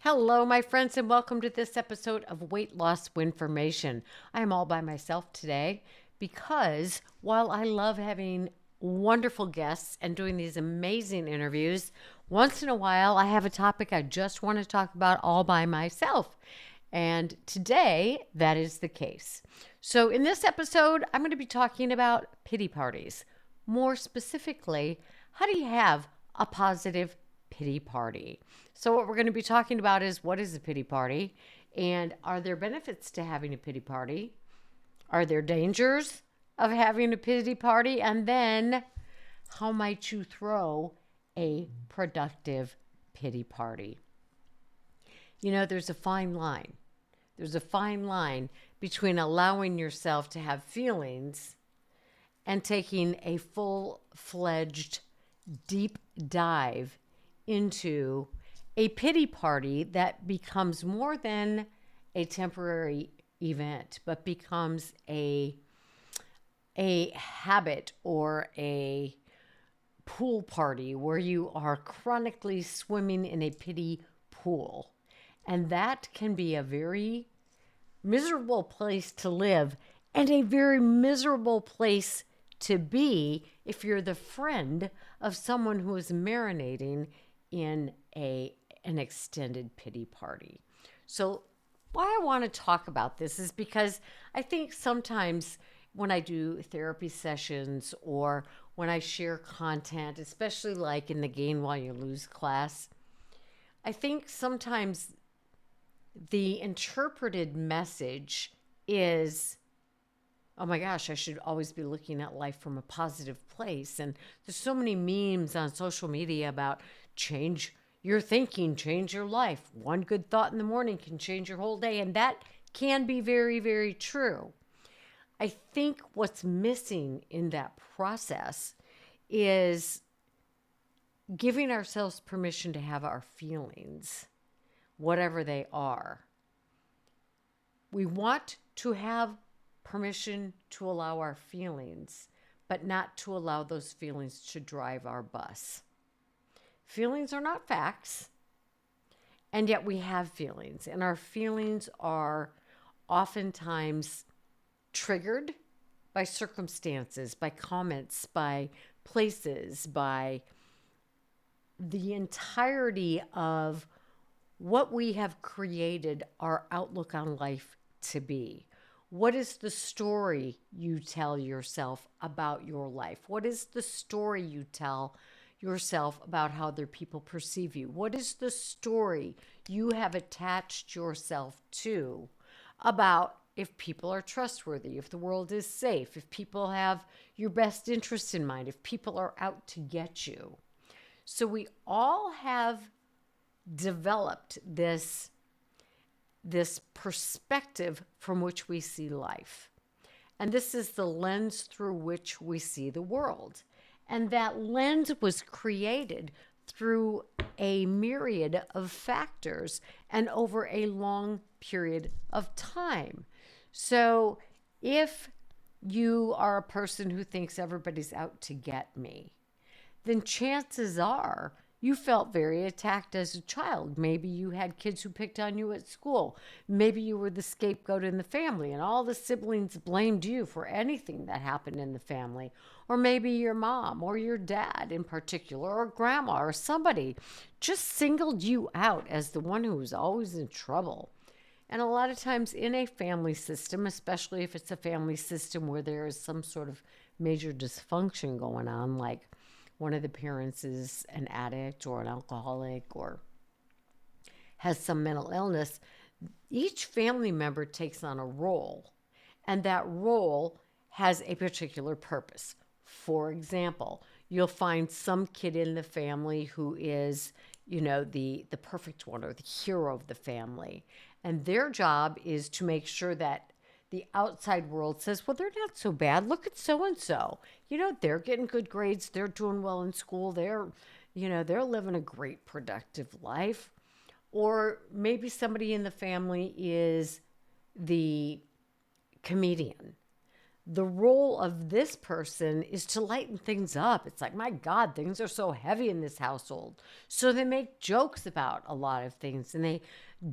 Hello, my friends, and welcome to this episode of Weight Loss Winformation. I am all by myself today because while I love having wonderful guests and doing these amazing interviews, once in a while I have a topic I just want to talk about all by myself. And today that is the case. So, in this episode, I'm going to be talking about pity parties. More specifically, how do you have a positive pity party? So what we're going to be talking about is what is a pity party, and are there benefits to having a pity party? Are there dangers of having a pity party? And then how might you throw a productive pity party? You know, there's a fine line. There's a fine line between allowing yourself to have feelings and taking a full-fledged deep dive into a pity party that becomes more than a temporary event, but becomes a habit or a pool party where you are chronically swimming in a pity pool. And that can be a very miserable place to live and a very miserable place to be if you're the friend of someone who is marinating in an extended pity party. So why I want to talk about this is because I think sometimes when I do therapy sessions or when I share content, especially like in the Gain While You Lose class, I think sometimes the interpreted message is, oh my gosh, I should always be looking at life from a positive place. And there's so many memes on social media about change your thinking, change your life. One good thought in the morning can change your whole day. And that can be very, very true. I think what's missing in that process is giving ourselves permission to have our feelings, whatever they are. We want to have permission to allow our feelings, but not to allow those feelings to drive our bus. Feelings are not facts, and yet we have feelings, and our feelings are oftentimes triggered by circumstances, by comments, by places, by the entirety of what we have created our outlook on life to be. What is the story you tell yourself about your life? What is the story you tell yourself about how other people perceive you? What is the story you have attached yourself to about if people are trustworthy, if the world is safe, if people have your best interest in mind, if people are out to get you? So we all have developed this perspective from which we see life. And this is the lens through which we see the world. And that lens was created through a myriad of factors and over a long period of time. So if you are a person who thinks everybody's out to get me, then chances are you felt very attacked as a child. Maybe you had kids who picked on you at school. Maybe you were the scapegoat in the family and all the siblings blamed you for anything that happened in the family. Or maybe your mom or your dad in particular, or grandma or somebody just singled you out as the one who was always in trouble. And a lot of times in a family system, especially if it's a family system where there is some sort of major dysfunction going on, like one of the parents is an addict or an alcoholic or has some mental illness, each family member takes on a role, and that role has a particular purpose. For example, you'll find some kid in the family who is, the perfect one or the hero of the family, and their job is to make sure that the outside world says, well, they're not so bad. Look at so-and-so. They're getting good grades. They're doing well in school. They're living a great productive life. Or maybe somebody in the family is the comedian, the role of this person is to lighten things up. It's like, my God, things are so heavy in this household. So they make jokes about a lot of things and they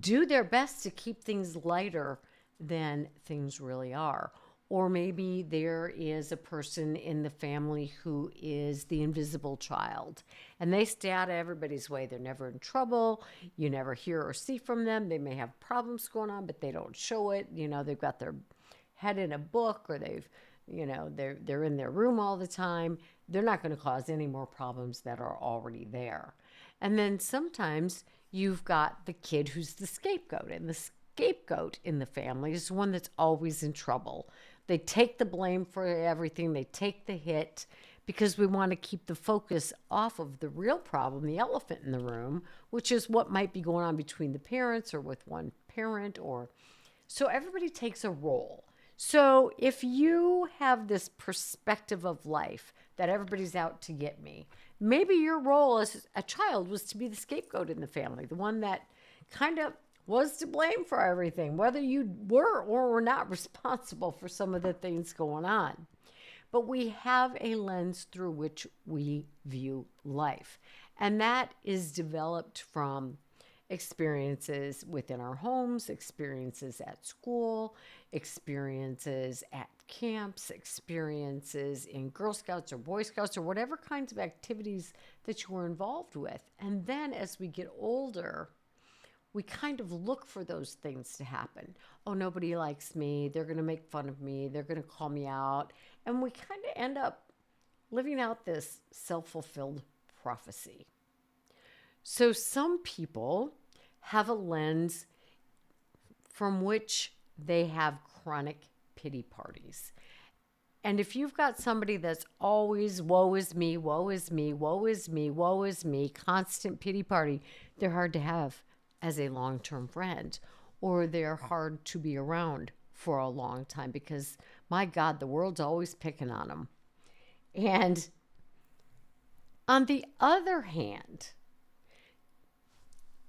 do their best to keep things lighter than things really are. Or maybe there is a person in the family who is the invisible child and they stay out of everybody's way. They're never in trouble. You never hear or see from them. They may have problems going on, but they don't show it. They've got their head in a book or they're in their room all the time. They're not going to cause any more problems that are already there. And then sometimes you've got the kid who's the scapegoat, and the scapegoat in the family is the one that's always in trouble. They take the blame for everything. They take the hit because we want to keep the focus off of the real problem, the elephant in the room, which is what might be going on between the parents or with one parent. So everybody takes a role. So if you have this perspective of life that everybody's out to get me, maybe your role as a child was to be the scapegoat in the family, the one that kind of was to blame for everything, whether you were or were not responsible for some of the things going on. But we have a lens through which we view life, and that is developed from experiences within our homes, experiences at school, experiences at camps, experiences in Girl Scouts or Boy Scouts or whatever kinds of activities that you were involved with. And then as we get older, we kind of look for those things to happen. Oh, nobody likes me. They're going to make fun of me. They're going to call me out. And we kind of end up living out this self-fulfilled prophecy. So some people have a lens from which they have chronic pity parties. And if you've got somebody that's always woe is me, woe is me, woe is me, woe is me, constant pity party, they're hard to have as a long-term friend, or they're hard to be around for a long time because, my God, the world's always picking on them. And on the other hand,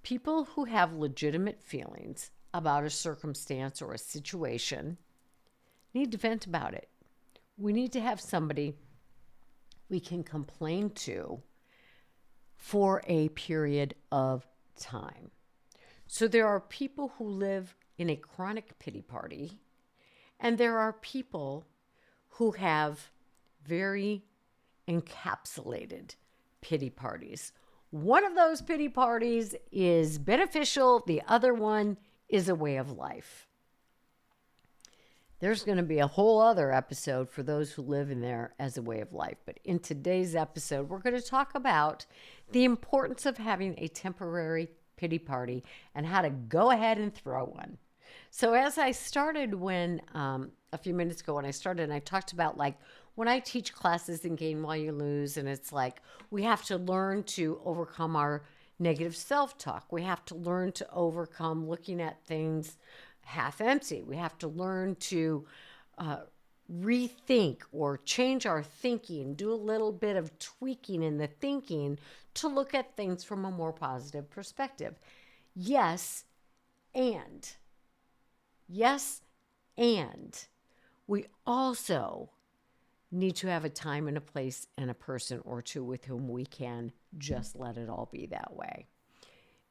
people who have legitimate feelings about a circumstance or a situation need to vent about it. We need to have somebody we can complain to for a period of time. So there are people who live in a chronic pity party, and there are people who have very encapsulated pity parties. One of those pity parties is beneficial. The other one is a way of life. There's going to be a whole other episode for those who live in there as a way of life. But in today's episode, we're going to talk about the importance of having a temporary pity party and how to go ahead and throw one. So as I started a few minutes ago when I started, and I talked about like when I teach classes in Gain While You Lose, and it's like we have to learn to overcome our negative self-talk. We have to learn to overcome looking at things half empty. We have to learn to rethink or change our thinking, do a little bit of tweaking in the thinking to look at things from a more positive perspective. Yes, and we also need to have a time and a place and a person or two with whom we can just let it all be that way.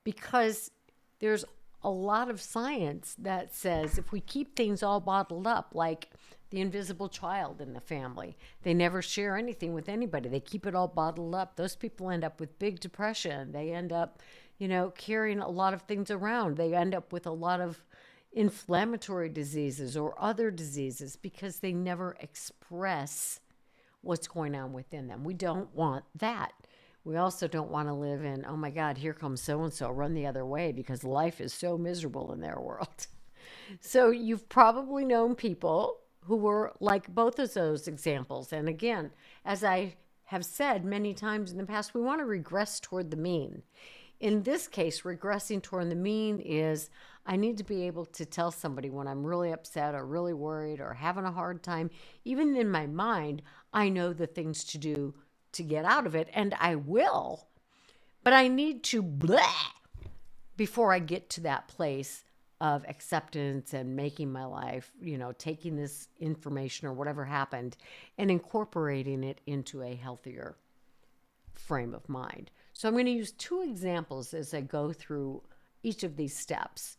Because there's a lot of science that says if we keep things all bottled up, like the invisible child in the family, they never share anything with anybody. They keep it all bottled up. Those people end up with big depression. They end up, carrying a lot of things around. They end up with a lot of inflammatory diseases or other diseases because they never express what's going on within them. We don't want that. We also don't want to live in, oh my God, here comes so-and-so, run the other way because life is so miserable in their world. So you've probably known people who were like both of those examples. And again, as I have said many times in the past, we want to regress toward the mean. In this case, regressing toward the mean is I need to be able to tell somebody when I'm really upset or really worried or having a hard time. Even in my mind, I know the things to do to get out of it, and I will. But I need to before I get to that place of acceptance and making my life, taking this information or whatever happened and incorporating it into a healthier frame of mind. So I'm going to use two examples as I go through each of these steps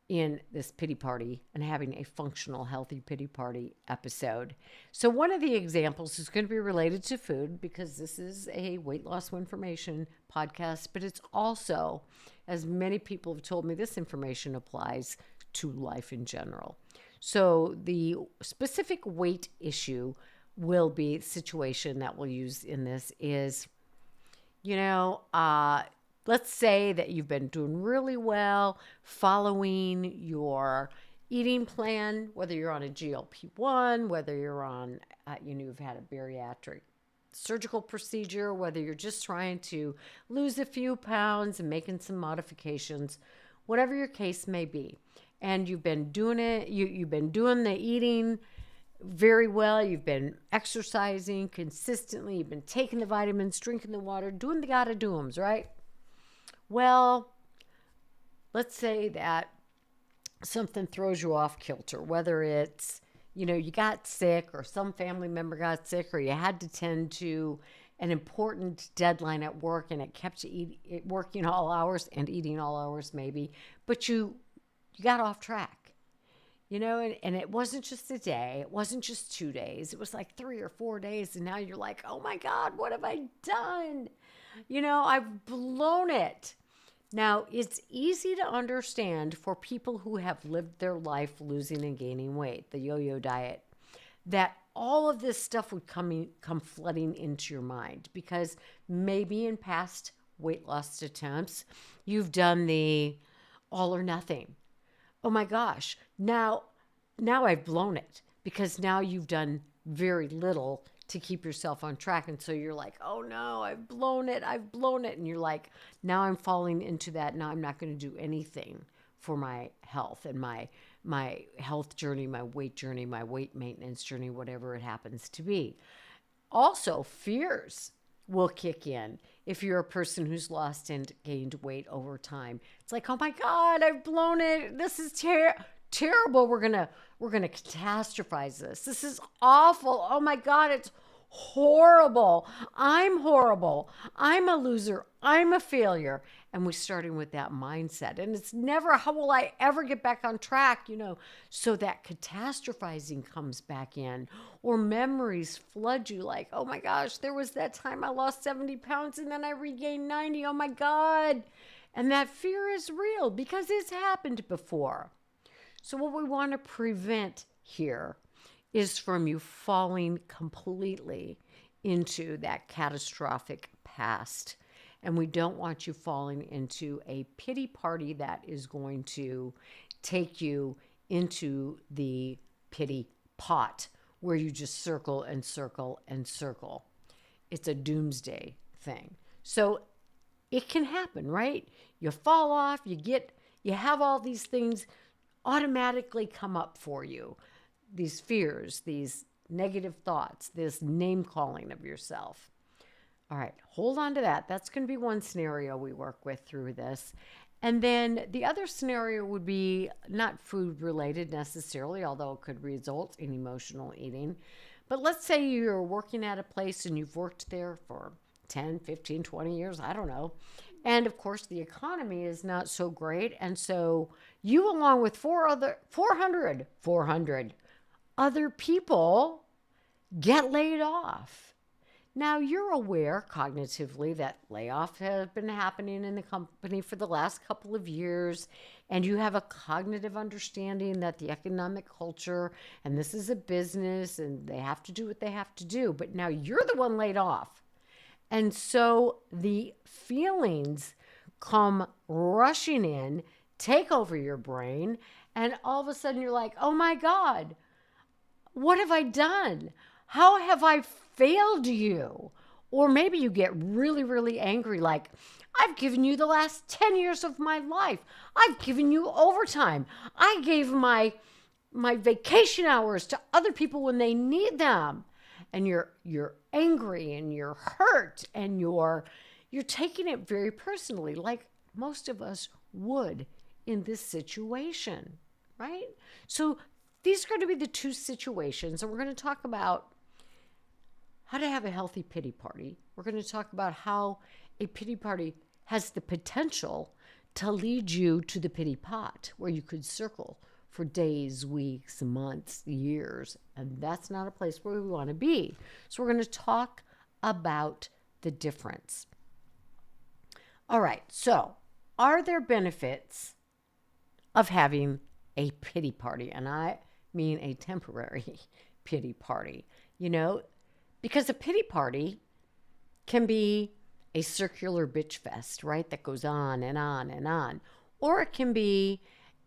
in this pity party and having a functional, healthy pity party episode. So one of the examples is going to be related to food because this is a weight loss information podcast, but it's also, as many people have told me, this information applies to life in general. So the specific weight issue will be situation that we'll use in this is, let's say that you've been doing really well following your eating plan, whether you're on a GLP-1, whether you're on, you've had a bariatric surgical procedure, whether you're just trying to lose a few pounds and making some modifications, whatever your case may be. And you've been doing it, you've been doing the eating very well, you've been exercising consistently, you've been taking the vitamins, drinking the water, doing the gotta do's, right? Well, let's say that something throws you off kilter, whether it's, you got sick or some family member got sick or you had to tend to an important deadline at work and it kept you working all hours and eating all hours maybe, but you got off track. And it wasn't just a day, it wasn't just 2 days, it was like 3 or 4 days. And now you're like, oh my God, what have I done? I've blown it. Now, it's easy to understand for people who have lived their life losing and gaining weight, the yo-yo diet, that all of this stuff would come flooding into your mind because maybe in past weight loss attempts, you've done the all or nothing. Oh my gosh, now I've blown it because now you've done very little to keep yourself on track. And so you're like, oh no, I've blown it. And you're like, now I'm falling into that. Now I'm not going to do anything for my health and my health journey, my weight maintenance journey, whatever it happens to be. Also, fears will kick in if you're a person who's lost and gained weight over time. It's like, oh my God, I've blown it. This is terrible. We're gonna catastrophize this. This is awful. Oh my God, it's horrible. I'm horrible. I'm a loser. I'm a failure. And we're starting with that mindset. And it's never, how will I ever get back on track? So that catastrophizing comes back in, or memories flood you like, oh my gosh, there was that time I lost 70 pounds and then I regained 90. Oh my God. And that fear is real because it's happened before. So what we want to prevent here is from you falling completely into that catastrophic past. And we don't want you falling into a pity party that is going to take you into the pity pot where you just circle and circle and circle. It's a doomsday thing. So it can happen, right? You fall off, you have all these things automatically come up for you. These fears, these negative thoughts, this name calling of yourself. All right, hold on to that. That's going to be one scenario we work with through this. And then the other scenario would be not food related necessarily, although it could result in emotional eating. But let's say you're working at a place and you've worked there for 10, 15, 20 years, I don't know. And of course, the economy is not so great. And so you, along with 400 other people, get laid off. Now, you're aware cognitively that layoffs have been happening in the company for the last couple of years, and you have a cognitive understanding that the economic culture, and this is a business, and they have to do what they have to do. But now you're the one laid off. And so the feelings come rushing in, take over your brain, and all of a sudden you're like, oh my God, what have I done? How have I failed you? Or maybe you get really, really angry, like, I've given you the last 10 years of my life. I've given you overtime. I gave my vacation hours to other people when they need them. And you're angry and you're hurt and you're taking it very personally, like most of us would in this situation, right? So these are going to be the two situations, and we're going to talk about how to have a healthy pity party. We're going to talk about how a pity party has the potential to lead you to the pity pot, where you could circle for days, weeks, months, years, and that's not a place where we want to be. So we're going to talk about the difference. All right, so are there benefits of having a pity party? And I mean a temporary pity party, because a pity party can be a circular bitch fest, right? That goes on and on and on. Or it can be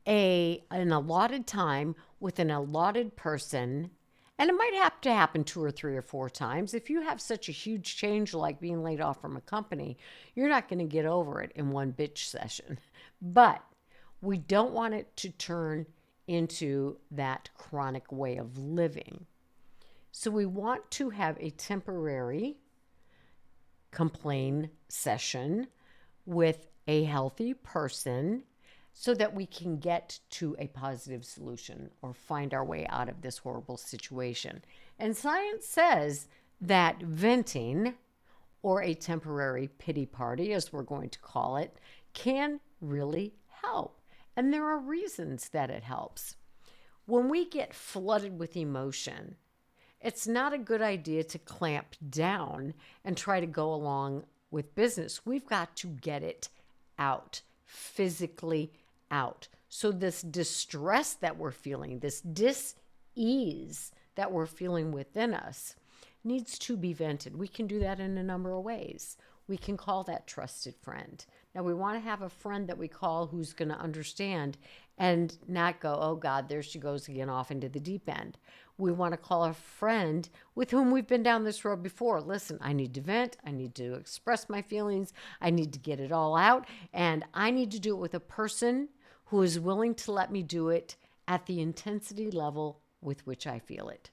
an allotted time with an allotted person. And it might have to happen 2 or 3 or 4 times. If you have such a huge change like being laid off from a company, you're not going to get over it in one bitch session. But we don't want it to turn into that chronic way of living. So we want to have a temporary complain session with a healthy person so that we can get to a positive solution or find our way out of this horrible situation. And science says that venting, or a temporary pity party, as we're going to call it, can really help. And there are reasons that it helps. When we get flooded with emotion, it's not a good idea to clamp down and try to go along with business. We've got to get it out, physically out. So this distress that we're feeling, this dis-ease that we're feeling within us needs to be vented. We can do that in a number of ways. We can call that trusted friend. Now, we want to have a friend that we call who's going to understand and not go, oh God, there she goes again off into the deep end. We want to call a friend with whom we've been down this road before. Listen, I need to vent. I need to express my feelings. I need to get it all out. And I need to do it with a person who is willing to let me do it at the intensity level with which I feel it.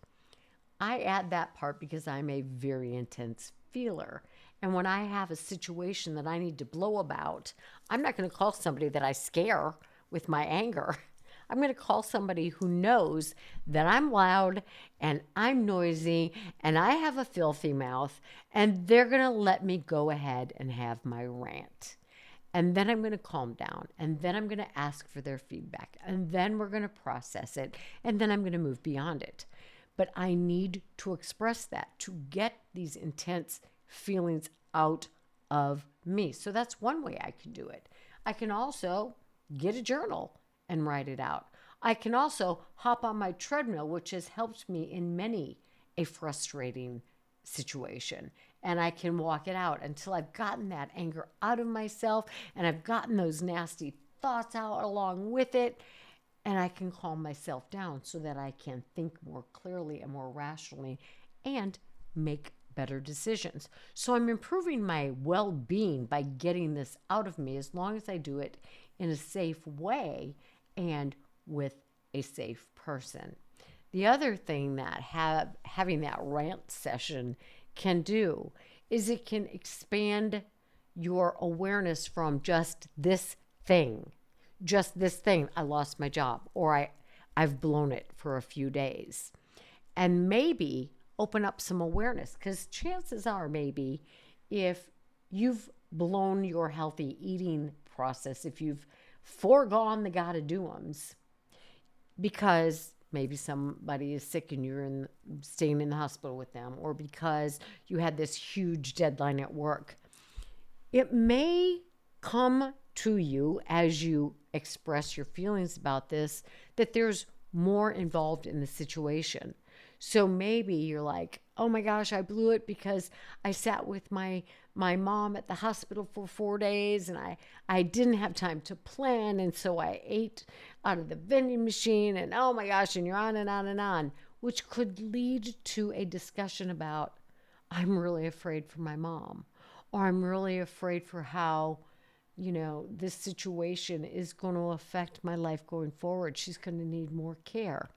I add that part because I'm a very intense feeler. And when I have a situation that I need to blow about, I'm not going to call somebody that I scare with my anger. I'm going to call somebody who knows that I'm loud and I'm noisy and I have a filthy mouth, and they're going to let me go ahead and have my rant. And then I'm going to calm down, and then I'm going to ask for their feedback, and then we're going to process it, and then I'm going to move beyond it. But I need to express that to get these intense feelings out of me. So that's one way I can do it. I can also get a journal and write it out. I can also hop on my treadmill, which has helped me in many a frustrating situation. And I can walk it out until I've gotten that anger out of myself and I've gotten those nasty thoughts out along with it. And I can calm myself down so that I can think more clearly and more rationally and make better decisions. So I'm improving my well-being by getting this out of me, as long as I do it in a safe way and with a safe person. The other thing that having that rant session can do is it can expand your awareness from just this thing. I lost my job, or I've blown it for a few days. And maybe open up some awareness, because chances are maybe if you've blown your healthy eating process, if you've foregone the gotta do-ums because maybe somebody is sick and you're staying in the hospital with them, or because you had this huge deadline at work, it may come to you as you express your feelings about this that there's more involved in the situation. So maybe you're like, oh my gosh, I blew it because I sat with my mom at the hospital for 4 days and I didn't have time to plan. And so I ate out of the vending machine, and oh my gosh, and you're on and on and on, which could lead to a discussion about, I'm really afraid for my mom, or I'm really afraid for how, this situation is going to affect my life going forward. She's going to need more care.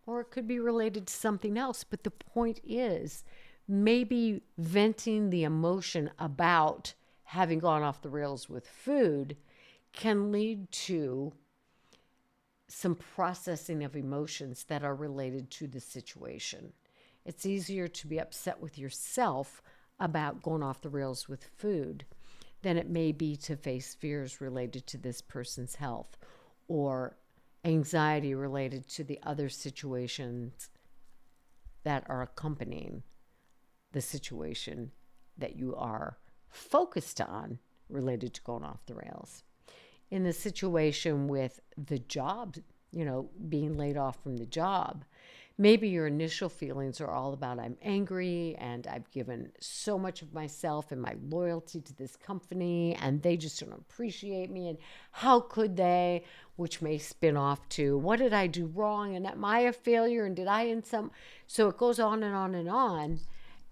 Or it could be related to something else. But the point is, maybe venting the emotion about having gone off the rails with food can lead to some processing of emotions that are related to the situation. It's easier to be upset with yourself about going off the rails with food than it may be to face fears related to this person's health or anxiety related to the other situations that are accompanying the situation that you are focused on related to going off the rails. In the situation with the job, being laid off from the job, maybe your initial feelings are all about I'm angry and I've given so much of myself and my loyalty to this company and they just don't appreciate me and how could they, which may spin off to what did I do wrong and am I a failure and did I in some, so it goes on and on and on.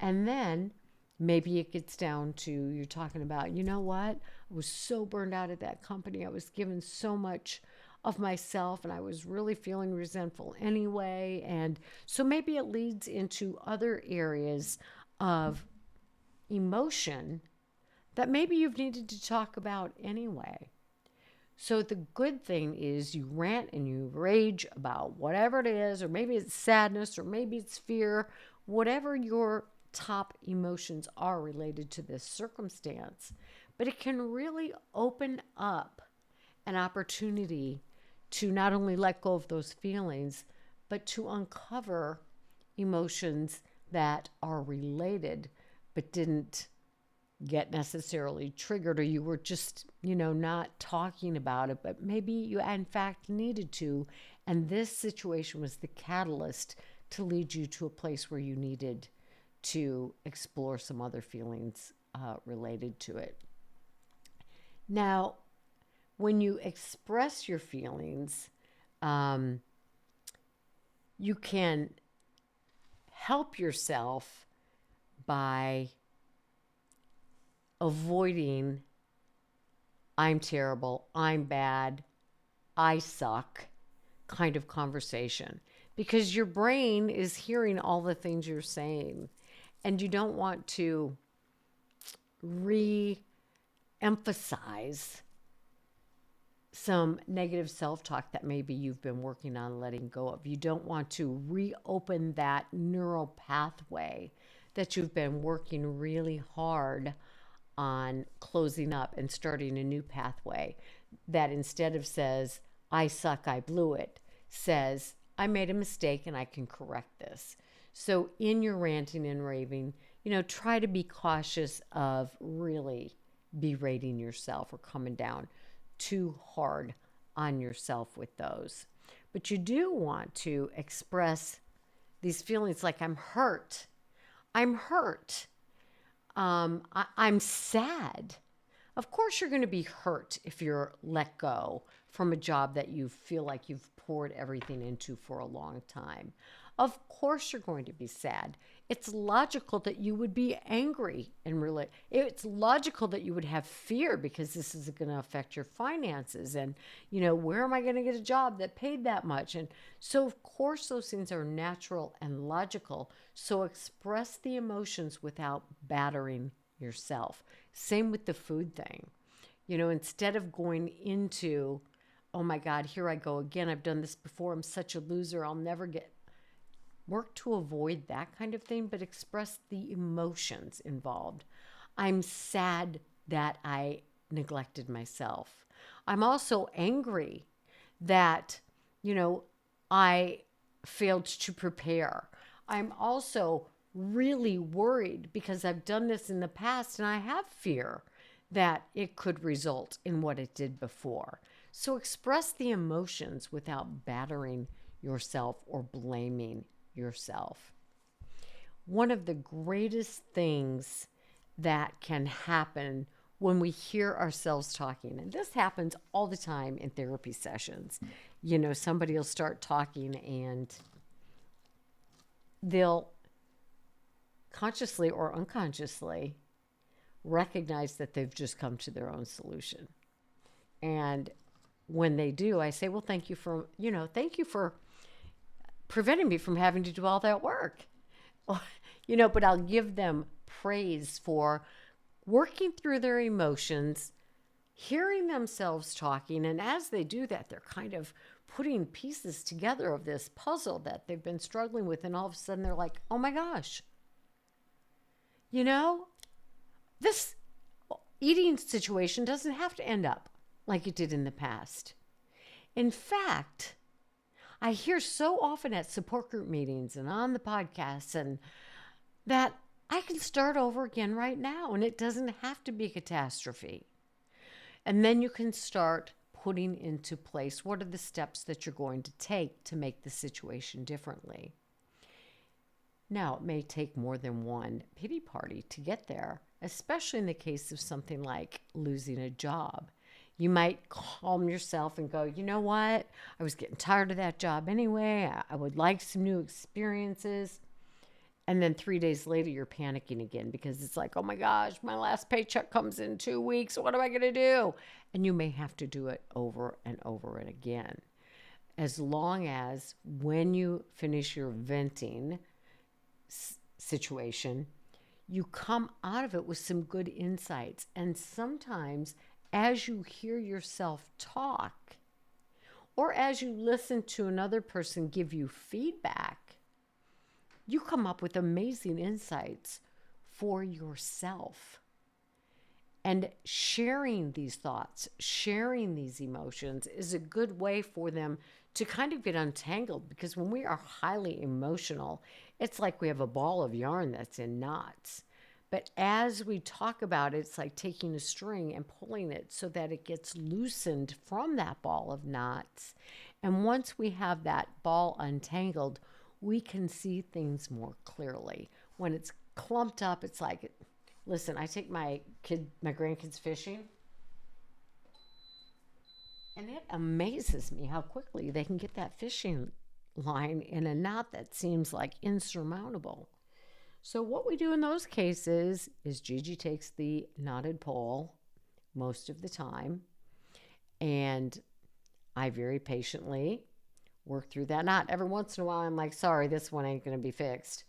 And then maybe it gets down to you're talking about, you know what? I was so burned out at that company. I was given so much of myself and I was really feeling resentful anyway. And so maybe it leads into other areas of emotion that maybe you've needed to talk about anyway. So the good thing is you rant and you rage about whatever it is, or maybe it's sadness, or maybe it's fear, whatever your top emotions are related to this circumstance. But it can really open up an opportunity to not only let go of those feelings, but to uncover emotions that are related but didn't get necessarily triggered, or you were just, not talking about it, but maybe you in fact needed to. And this situation was the catalyst to lead you to a place where you needed to explore some other feelings related to it. Now, when you express your feelings, you can help yourself by avoiding I'm terrible, I'm bad, I suck kind of conversation, because your brain is hearing all the things you're saying and you don't want to re-emphasize some negative self-talk that maybe you've been working on letting go of. You don't want to reopen that neural pathway that you've been working really hard on closing up and starting a new pathway that instead of says, I suck, I blew it, says, I made a mistake and I can correct this. So in your ranting and raving, try to be cautious of really berating yourself or coming down too hard on yourself with those. But you do want to express these feelings like I'm hurt. I'm hurt. I'm sad. Of course you're going to be hurt if you're let go from a job that you feel like you've poured everything into for a long time. Of course you're going to be sad. It's logical that you would be angry and really, it's logical that you would have fear because this is going to affect your finances and, where am I going to get a job that paid that much? And so of course those things are natural and logical. So express the emotions without battering yourself. Same with the food thing. Instead of going into, oh my God, here I go again. I've done this before. I'm such a loser. I'll never work to avoid that kind of thing, but express the emotions involved. I'm sad that I neglected myself. I'm also angry that, I failed to prepare. I'm also really worried because I've done this in the past and I have fear that it could result in what it did before. So express the emotions without battering yourself or blaming yourself. One of the greatest things that can happen when we hear ourselves talking, and this happens all the time in therapy sessions, somebody will start talking and they'll consciously or unconsciously recognize that they've just come to their own solution. And when they do, I say, well, thank you for preventing me from having to do all that work. But I'll give them praise for working through their emotions hearing themselves talking, and as they do that, they're kind of putting pieces together of this puzzle that they've been struggling with, and all of a sudden they're like, oh my gosh, you know, this eating situation doesn't have to end up like it did in the past. In fact, I hear so often at support group meetings and on the podcasts and that I can start over again right now, and it doesn't have to be a catastrophe. And then you can start putting into place what are the steps that you're going to take to make the situation differently. Now, it may take more than one pity party to get there, especially in the case of something like losing a job. You might calm yourself and go, you know what? I was getting tired of that job anyway. I would like some new experiences. And then 3 days later, you're panicking again because it's like, oh my gosh, my last paycheck comes in 2 weeks. What am I going to do? And you may have to do it over and over and again. As long as when you finish your venting situation, you come out of it with some good insights. And sometimes as you hear yourself talk, or as you listen to another person give you feedback, you come up with amazing insights for yourself. And sharing these thoughts, sharing these emotions is a good way for them to kind of get untangled, because when we are highly emotional, it's like we have a ball of yarn that's in knots. But as we talk about it, it's like taking a string and pulling it so that it gets loosened from that ball of knots. And once we have that ball untangled, we can see things more clearly. When it's clumped up, it's like, listen, I take my grandkids fishing, and it amazes me how quickly they can get that fishing line in a knot that seems like insurmountable. So what we do in those cases is Gigi takes the knotted pole most of the time, and I very patiently work through that knot. Every once in a while, I'm like, sorry, this one ain't going to be fixed.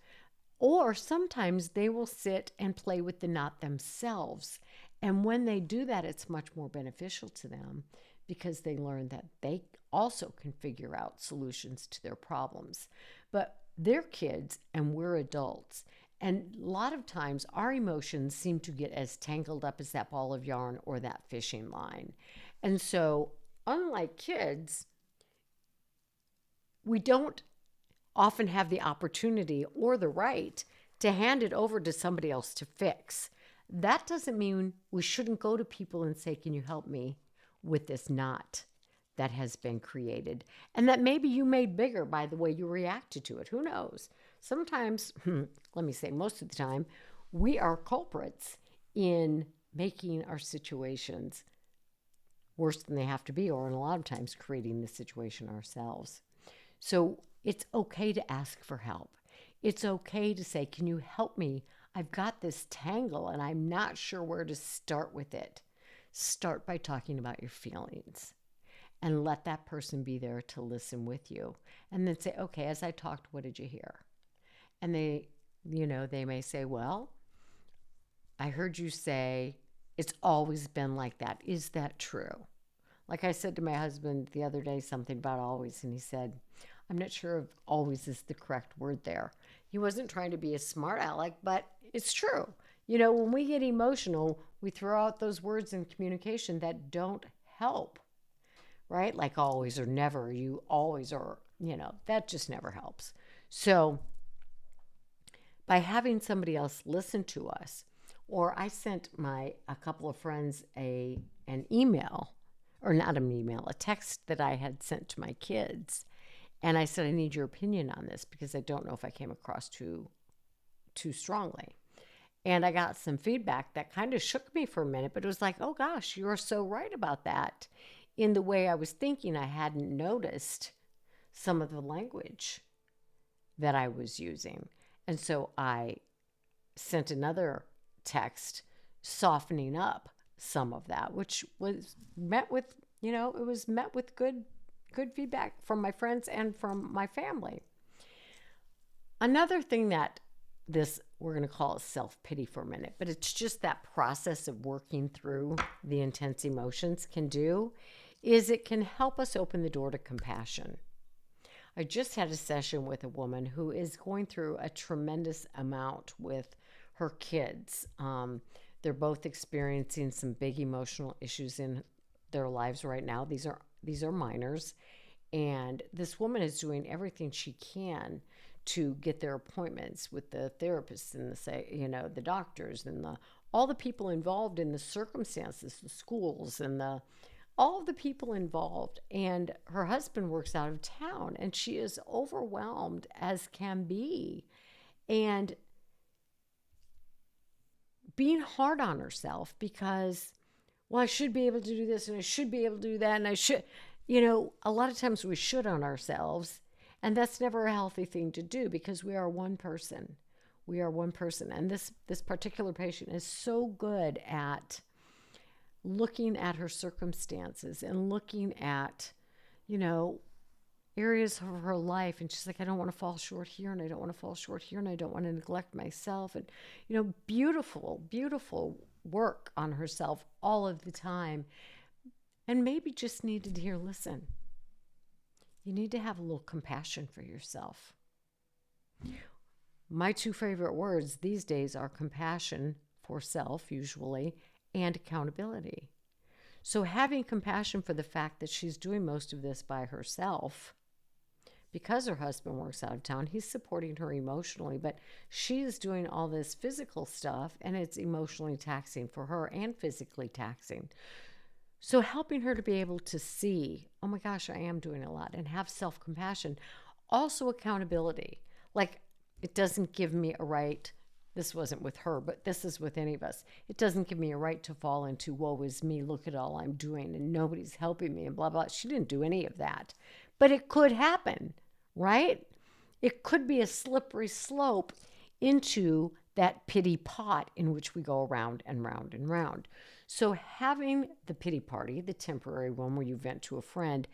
Or sometimes they will sit and play with the knot themselves. And when they do that, it's much more beneficial to them because they learn that they also can figure out solutions to their problems. But they're kids and we're adults. And a lot of times our emotions seem to get as tangled up as that ball of yarn or that fishing line. And so, unlike kids, we don't often have the opportunity or the right to hand it over to somebody else to fix. That doesn't mean we shouldn't go to people and say, can you help me with this knot that has been created? And that maybe you made bigger by the way you reacted to it. Who knows? Sometimes, let me say most of the time, we are culprits in making our situations worse than they have to be, or in a lot of times creating the situation ourselves. So it's okay to ask for help. It's okay to say, can you help me? I've got this tangle and I'm not sure where to start with it. Start by talking about your feelings and let that person be there to listen with you. And then say, okay, as I talked, what did you hear? And they may say, well, I heard you say it's always been like that. Is that true? Like I said to my husband the other day, something about always, and he said, I'm not sure if always is the correct word there. He wasn't trying to be a smart aleck, but it's true. When we get emotional, we throw out those words in communication that don't help, right? Like always or never, you always or, that just never helps. So by having somebody else listen to us, or I sent a couple of friends an email, or not an email, a text that I had sent to my kids. And I said, I need your opinion on this because I don't know if I came across too strongly. And I got some feedback that kind of shook me for a minute, but it was like, oh gosh, you're so right about that. In the way I was thinking, I hadn't noticed some of the language that I was using. And so I sent another text softening up some of that, which was met with, it was met with good feedback from my friends and from my family. Another thing that this, we're going to call it self-pity for a minute, but it's just that process of working through the intense emotions can do is it can help us open the door to compassion. I just had a session with a woman who is going through a tremendous amount with her kids. They're both experiencing some big emotional issues in their lives right now. These are minors, and this woman is doing everything she can to get their appointments with the therapists and the doctors and all the people involved in the circumstances, the schools and all of the people involved. And her husband works out of town, and she is overwhelmed as can be, and being hard on herself because, well, I should be able to do this and I should be able to do that, and I should, a lot of times we should on ourselves, and that's never a healthy thing to do because we are one person. We are one person. And this particular patient is so good at looking at her circumstances and looking at, areas of her life. And she's like, I don't want to fall short here, and I don't want to fall short here, and I don't want to neglect myself. And, beautiful, beautiful work on herself all of the time. And maybe just needed to hear, listen, you need to have a little compassion for yourself. My two favorite words these days are compassion for self, usually, and accountability. So having compassion for the fact that she's doing most of this by herself, because her husband works out of town, he's supporting her emotionally, but she's doing all this physical stuff, and it's emotionally taxing for her and physically taxing. So helping her to be able to see, oh my gosh, I am doing a lot, and have self-compassion. Also accountability. Like, it doesn't give me a right, this wasn't with her, but this is with any of us. It doesn't give me a right to fall into, woe is me, look at all I'm doing, and nobody's helping me, and blah, blah. She didn't do any of that. But it could happen, right? It could be a slippery slope into that pity pot in which we go around and round and round. So having the pity party, the temporary one where you vent to a friend,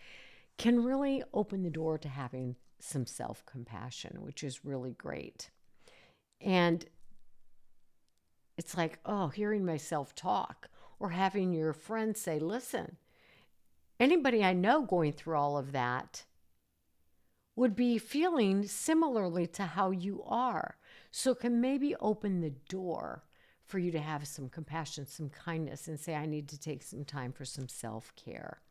can really open the door to having some self-compassion, which is really great. And it's like, hearing myself talk, or having your friend say, listen, anybody I know going through all of that would be feeling similarly to how you are. So it can maybe open the door for you to have some compassion, some kindness, and say, I need to take some time for some self-care.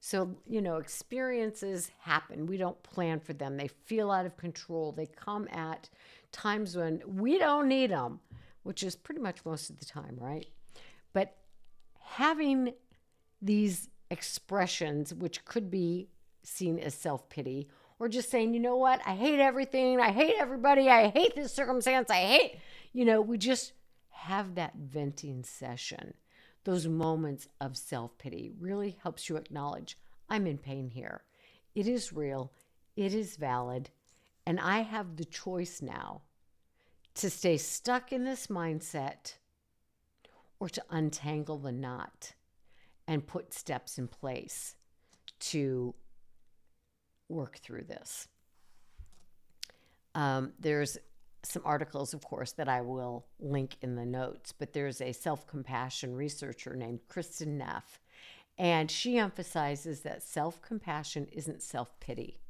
So, experiences happen. We don't plan for them. They feel out of control. They come at times when we don't need them, which is pretty much most of the time, right? But having these expressions, which could be seen as self-pity, or just saying, you know what, I hate everything, I hate everybody, I hate this circumstance, we just have that venting session. Those moments of self-pity really helps you acknowledge, I'm in pain here. It is real, it is valid, and I have the choice now to stay stuck in this mindset or to untangle the knot and put steps in place to work through this. There's some articles, of course, that I will link in the notes, but there's a self-compassion researcher named Kristen Neff, and she emphasizes that self-compassion isn't self-pity.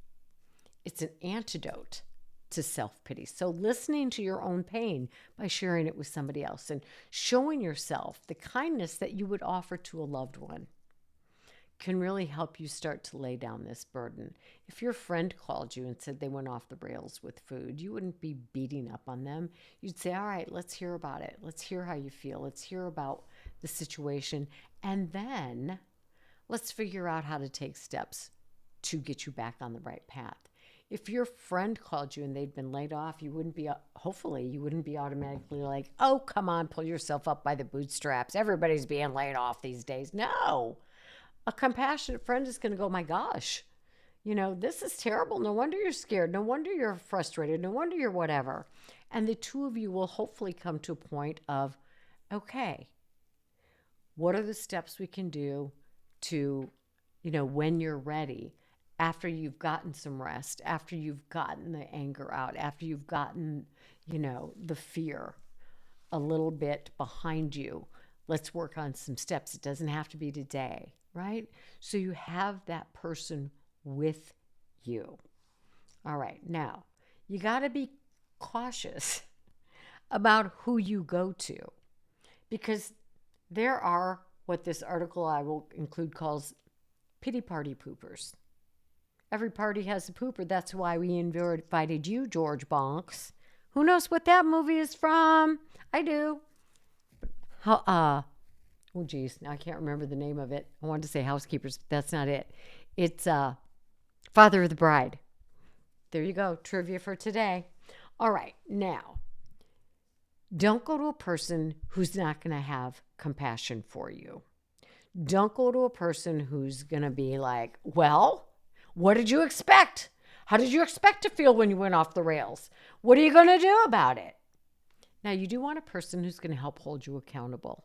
It's an antidote to self-pity. So listening to your own pain by sharing it with somebody else and showing yourself the kindness that you would offer to a loved one can really help you start to lay down this burden. If your friend called you and said they went off the rails with food, you wouldn't be beating up on them. You'd say, all right, let's hear about it. Let's hear how you feel. Let's hear about the situation. And then let's figure out how to take steps to get you back on the right path. If your friend called you and they'd been laid off, hopefully you wouldn't be automatically like, oh, come on, pull yourself up by the bootstraps. Everybody's being laid off these days. No. A compassionate friend is going to go, my gosh, this is terrible. No wonder you're scared. No wonder you're frustrated. No wonder you're whatever. And the two of you will hopefully come to a point of, okay, what are the steps we can do to, when you're ready, after you've gotten some rest, after you've gotten the anger out, after you've gotten, the fear a little bit behind you. Let's work on some steps. It doesn't have to be today, right? So you have that person with you. All right, now you got to be cautious about who you go to, because there are what this article I will include calls pity party poopers. Every party has a pooper. That's why we invited you, George Bonks. Who knows what that movie is from? I do. Oh, geez, now I can't remember the name of it. I wanted to say Housekeepers, but that's not it. It's Father of the Bride. There you go, trivia for today. All right, now, don't go to a person who's not going to have compassion for you. Don't go to a person who's going to be like, well, what did you expect? How did you expect to feel when you went off the rails? What are you going to do about it? Now, you do want a person who's going to help hold you accountable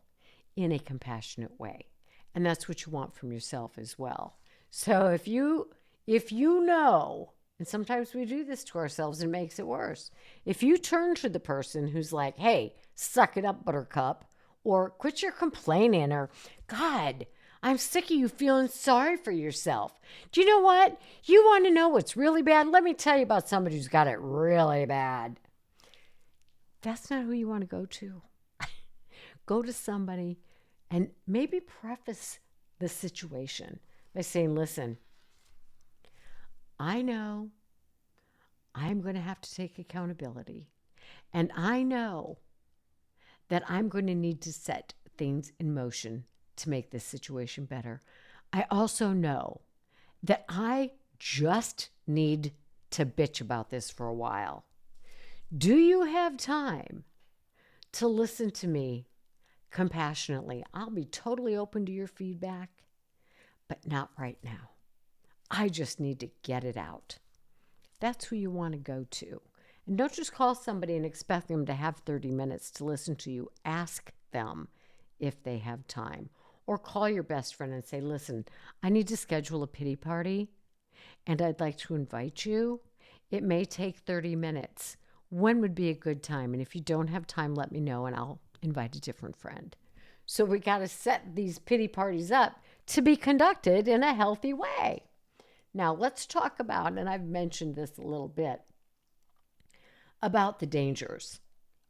in a compassionate way. And that's what you want from yourself as well. So if you know, and sometimes we do this to ourselves and it makes it worse. If you turn to the person who's like, hey, suck it up, buttercup, or quit your complaining, or God, I'm sick of you feeling sorry for yourself. Do you know what? You want to know what's really bad? Let me tell you about somebody who's got it really bad. That's not who you want to go to. Go to somebody and maybe preface the situation by saying, listen, I know I'm going to have to take accountability, and I know that I'm going to need to set things in motion to make this situation better. I also know that I just need to bitch about this for a while. Do you have time to listen to me compassionately? I'll be totally open to your feedback, but not right now. I just need to get it out. That's who you want to go to. And don't just call somebody and expect them to have 30 minutes to listen to you. Ask them if they have time. Or call your best friend and say, listen, I need to schedule a pity party and I'd like to invite you. It may take 30 minutes. When would be a good time? And if you don't have time, let me know and I'll invite a different friend. So we got to set these pity parties up to be conducted in a healthy way. Now let's talk about, and I've mentioned this a little bit, about the dangers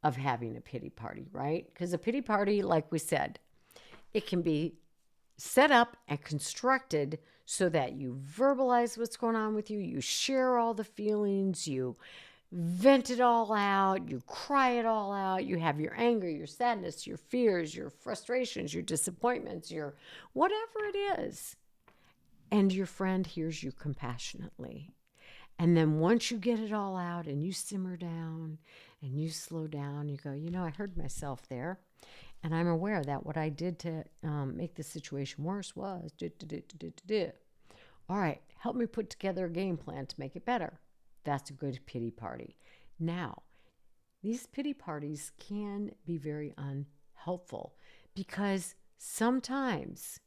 of having a pity party, right? Because a pity party, like we said, it can be set up and constructed so that you verbalize what's going on with you, you share all the feelings, you vent it all out, you cry it all out, you have your anger, your sadness, your fears, your frustrations, your disappointments, your whatever it is. And your friend hears you compassionately. And then once you get it all out and you simmer down and you slow down, you go, I heard myself there. And I'm aware that what I did to make the situation worse was, all right, help me put together a game plan to make it better. That's a good pity party. Now, these pity parties can be very unhelpful because sometimes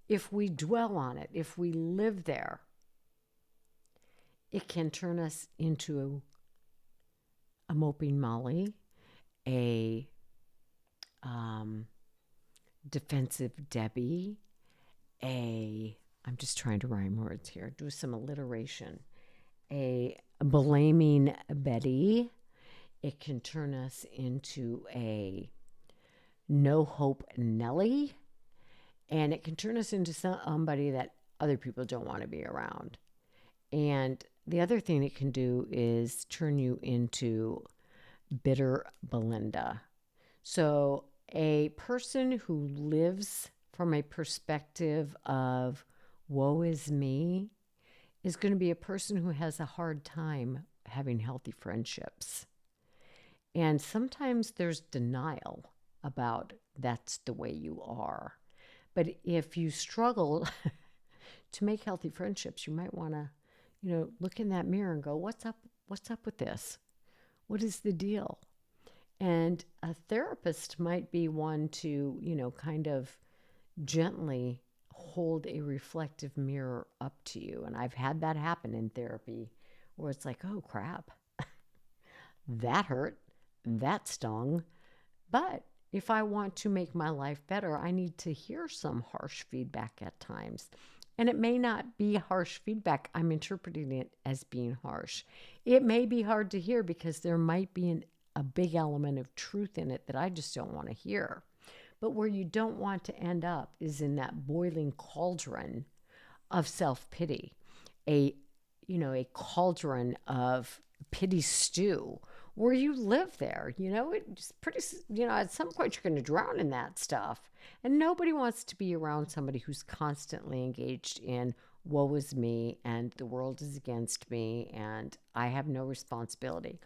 if we dwell on it, if we live there, it can turn us into a moping Molly, a defensive Debbie, I'm just trying to rhyme words here, do some alliteration, a blaming Betty. It can turn us into a no hope Nellie, and it can turn us into somebody that other people don't want to be around. And the other thing it can do is turn you into bitter Belinda. So a person who lives from a perspective of woe is me is going to be a person who has a hard time having healthy friendships. And sometimes there's denial about that's the way you are. But if you struggle to make healthy friendships, you might want to, look in that mirror and go, what's up with this? What is the deal? And a therapist might be one to, kind of gently hold a reflective mirror up to you. And I've had that happen in therapy where it's like, oh crap, that hurt, that stung. But if I want to make my life better, I need to hear some harsh feedback at times. And it may not be harsh feedback. I'm interpreting it as being harsh. It may be hard to hear because there might be a big element of truth in it that I just don't want to hear. But where you don't want to end up is in that boiling cauldron of self-pity, a cauldron of pity stew where you live there. It's pretty, at some point you're going to drown in that stuff. And nobody wants to be around somebody who's constantly engaged in woe is me and the world is against me and I have no responsibility.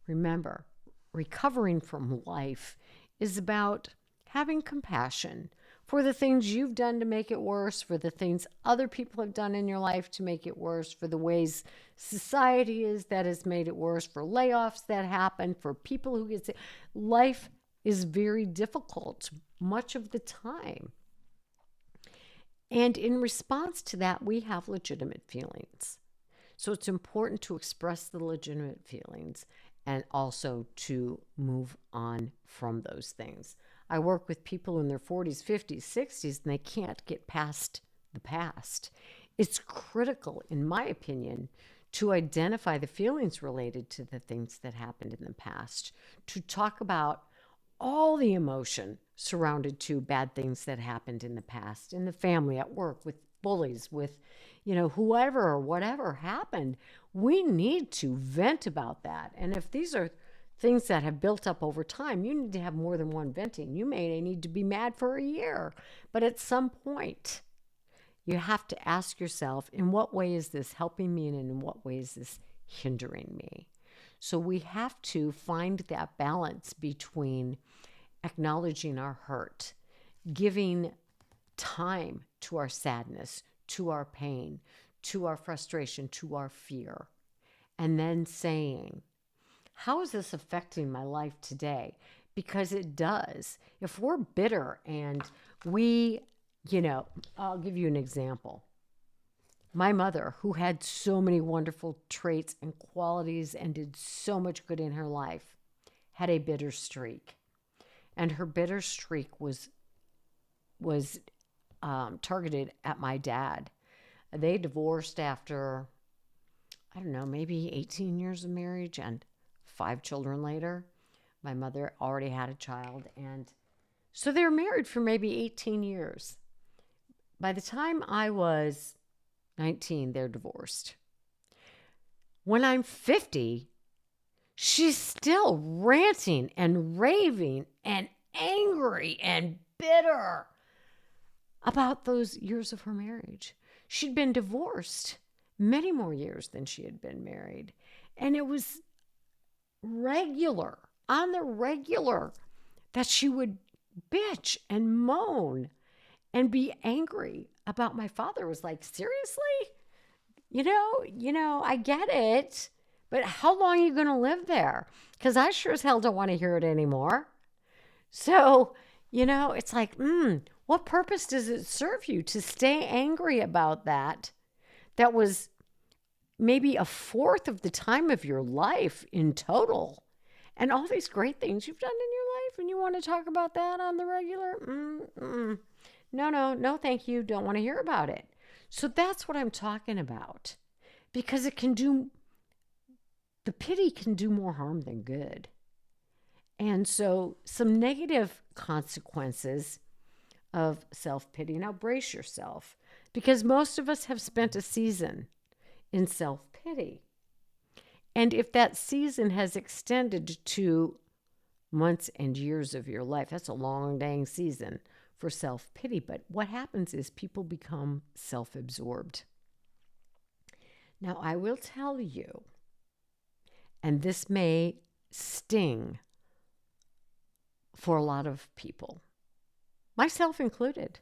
Remember, recovering from life is about having compassion for the things you've done to make it worse, for the things other people have done in your life to make it worse, for the ways society is that has made it worse, for layoffs that happen, for people who get sick. Life is very difficult much of the time. And in response to that, we have legitimate feelings. So it's important to express the legitimate feelings and also to move on from those things. I work with people in their 40s, 50s, 60s, and they can't get past the past. It's critical, in my opinion, to identify the feelings related to the things that happened in the past, to talk about all the emotion surrounded to bad things that happened in the past, in the family, at work, with bullies, with, whoever or whatever happened. We need to vent about that. And if these are things that have built up over time, you need to have more than one venting. You may need to be mad for a year, but at some point, you have to ask yourself, in what way is this helping me and in what way is this hindering me? So we have to find that balance between acknowledging our hurt, giving time to our sadness, to our pain, to our frustration, to our fear, and then saying, how is this affecting my life today? Because it does. If we're bitter and I'll give you an example. My mother, who had so many wonderful traits and qualities and did so much good in her life, had a bitter streak. And her bitter streak was targeted at my dad. They divorced after, I don't know, maybe 18 years of marriage and 5 children later. My mother already had a child. And so they were married for maybe 18 years. By the time I was 19, they're divorced. When I'm 50, she's still ranting and raving and angry and bitter about those years of her marriage. She'd been divorced many more years than she had been married. And it was on the regular, that she would bitch and moan and be angry about my father. It was like, seriously? I get it, but how long are you going to live there? Because I sure as hell don't want to hear it anymore. So, it's like, what purpose does it serve you to stay angry about that? That was maybe a fourth of the time of your life in total. And all these great things you've done in your life, and you want to talk about that on the regular? No, thank you. Don't want to hear about it. So that's what I'm talking about. Because the pity can do more harm than good. And so some negative consequences of self-pity. Now brace yourself, because most of us have spent a season in self-pity. And if that season has extended to months and years of your life, that's a long dang season for self-pity. But what happens is people become self-absorbed. Now, I will tell you, and this may sting for a lot of people, myself included,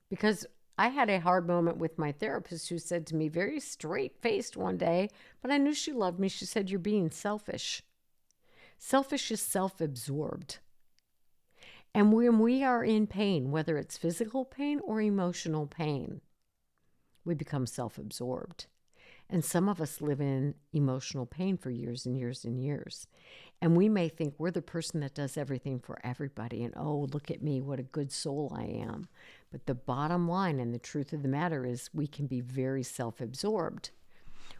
because I had a hard moment with my therapist who said to me very straight-faced one day, but I knew she loved me. She said, "You're being selfish." Selfish is self-absorbed. And when we are in pain, whether it's physical pain or emotional pain, we become self-absorbed. And some of us live in emotional pain for years and years and years. And we may think we're the person that does everything for everybody. And oh, look at me, what a good soul I am. But the bottom line and the truth of the matter is we can be very self-absorbed.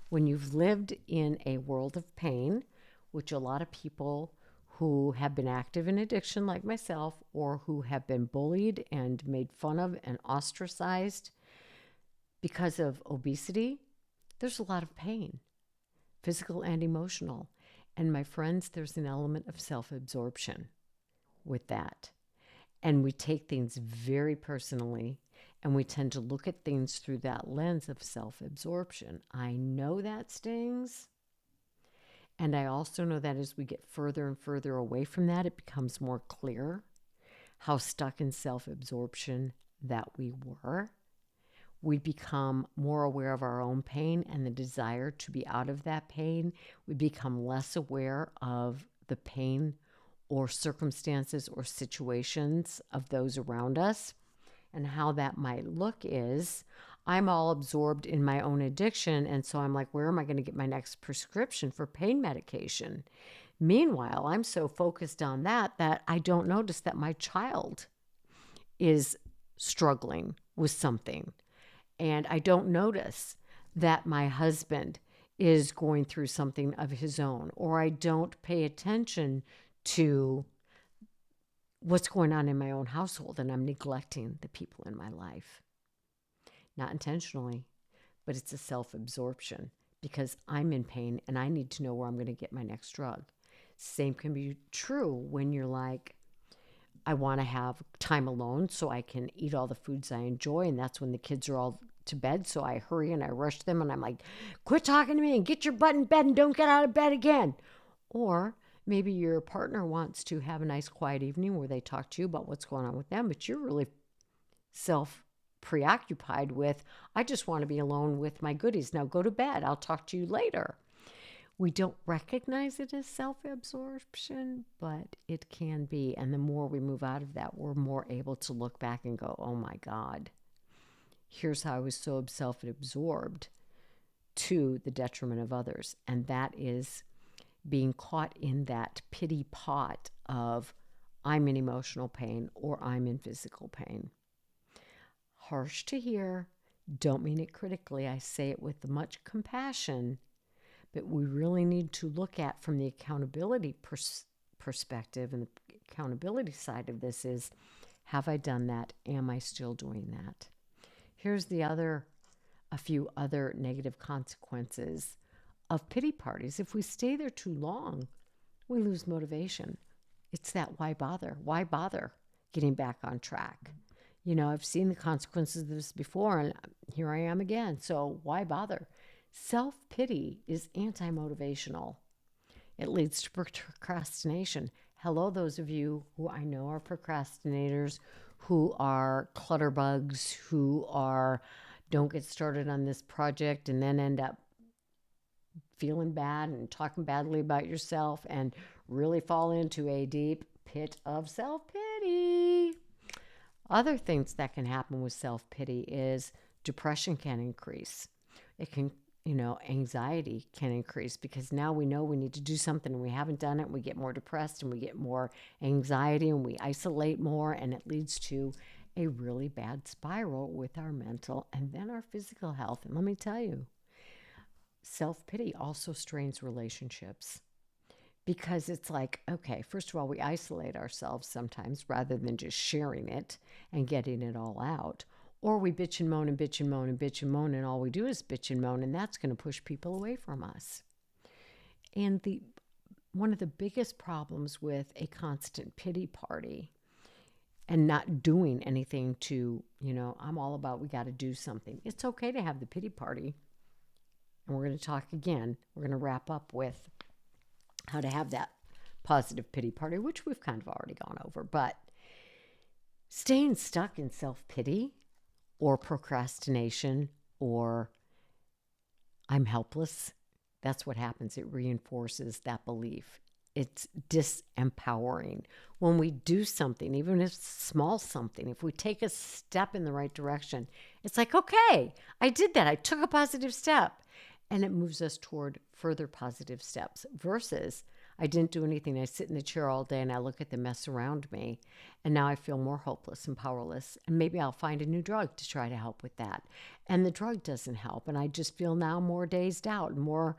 When you've lived in a world of pain, which a lot of people who have been active in addiction like myself, or who have been bullied and made fun of and ostracized because of obesity, there's a lot of pain, physical and emotional. And my friends, there's an element of self-absorption with that. And we take things very personally, and we tend to look at things through that lens of self-absorption. I know that stings. And I also know that as we get further and further away from that, it becomes more clear how stuck in self-absorption that we were. We become more aware of our own pain and the desire to be out of that pain. We become less aware of the pain or circumstances or situations of those around us. And how that might look is I'm all absorbed in my own addiction. And so I'm like, where am I going to get my next prescription for pain medication? Meanwhile, I'm so focused on that I don't notice that my child is struggling with something. And I don't notice that my husband is going through something of his own, or I don't pay attention to what's going on in my own household, and I'm neglecting the people in my life. Not intentionally, but it's a self-absorption because I'm in pain and I need to know where I'm going to get my next drug. Same can be true when you're like, I want to have time alone so I can eat all the foods I enjoy, and that's when the kids are all to bed, so I hurry and I rush them, and I'm like, quit talking to me and get your butt in bed and don't get out of bed again. Or maybe your partner wants to have a nice quiet evening where they talk to you about what's going on with them, but you're really preoccupied with, I just want to be alone with my goodies. Now go to bed. I'll talk to you later. We don't recognize it as self-absorption, but it can be. And the more we move out of that, we're more able to look back and go, oh my God, here's how I was so self-absorbed to the detriment of others. And that is being caught in that pity pot of I'm in emotional pain or I'm in physical pain. Harsh to hear, don't mean it critically. I say it with much compassion, but we really need to look at from the accountability perspective, and the accountability side of this is, have I done that? Am I still doing that? Here's a few other negative consequences of pity parties. If we stay there too long, we lose motivation. It's that why bother? Why bother getting back on track? You know, I've seen the consequences of this before, and here I am again. So why bother? Self-pity is anti-motivational. It leads to procrastination. Hello, those of you who I know are procrastinators, who are clutter bugs, who don't get started on this project and then end up feeling bad and talking badly about yourself and really fall into a deep pit of self-pity. Other things that can happen with self-pity is depression can increase. It can, anxiety can increase because now we know we need to do something and we haven't done it. And we get more depressed and we get more anxiety and we isolate more, and it leads to a really bad spiral with our mental and then our physical health. And let me tell you, self-pity also strains relationships. Because it's like, okay, first of all, we isolate ourselves sometimes rather than just sharing it and getting it all out. Or we bitch and moan and bitch and moan and bitch and moan, and all we do is bitch and moan, and that's going to push people away from us. And one of the biggest problems with a constant pity party and not doing anything to, I'm all about we got to do something. It's okay to have the pity party. And we're going to talk again. We're going to wrap up with how to have that positive pity party, which we've kind of already gone over. But staying stuck in self-pity or procrastination or I'm helpless, that's what happens. It reinforces that belief it's disempowering. When we do something, even if it's small something, if we take a step in the right direction, it's like, okay, I did that. I took a positive step. And it moves us toward further positive steps versus I didn't do anything. I sit in the chair all day and I look at the mess around me. And now I feel more hopeless and powerless. And maybe I'll find a new drug to try to help with that. And the drug doesn't help. And I just feel now more dazed out and more